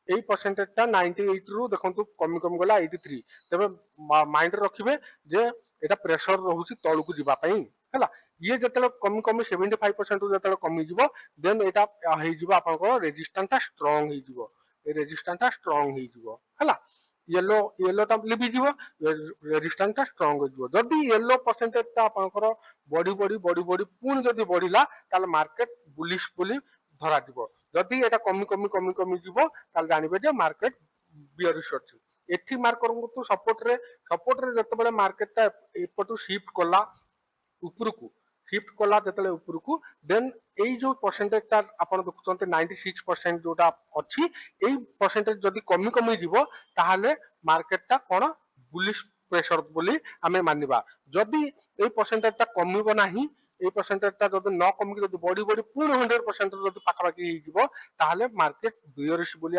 এই परसेंटेजटा 98 रु देखंतु कमी कमी गला 83 तबे माइंड रखिबे जे एटा प्रेशर रहउची तळकु जिबा पई हला ये जतले कमी कमी 75% जतले कमी जिवो देन एटा हेइ जिवो आपनको रेजिस्टेंसटा स्ट्रांग हेइ जिवो ए रेजिस्टेंसटा स्ट्रांग हेइ जिवो हला येलो येलो ता लिबि जिवो रेजिस्टेंसटा स्ट्रांग हो जिवो जदी येलो परसेंटेजटा आपनकर बॉडी पुन जदी बढ़िला ताले मार्केट बुलिश बोली धरा जिवो जदी एटा कमी कमी कमी कमी जिवो ताले जानिबे जे मार्केट बियरिश अछि एठी मार्कर को सपोर्ट रे जते बेले मार्केटटा एपटू शिफ्ट कला उपरकू शिफ्ट कला जतले उपरकू देन एई जो परसेंटेजटा आपण देखुचंते 96% जोटा अछि एई परसेंटेज जदी कमी कमी जिवो ताहाले मार्केटटा कोन बुलिश प्रेशर बोली हमें मानिबा जदी एई परसेंटेजटा कमिबो नाही এই परसेंटेजटा जदी न कमी जदी बॉडी पूर्ण 100% जदी पाखापाखि हेइ जिवो ताहाले मार्केट बियरिश बोली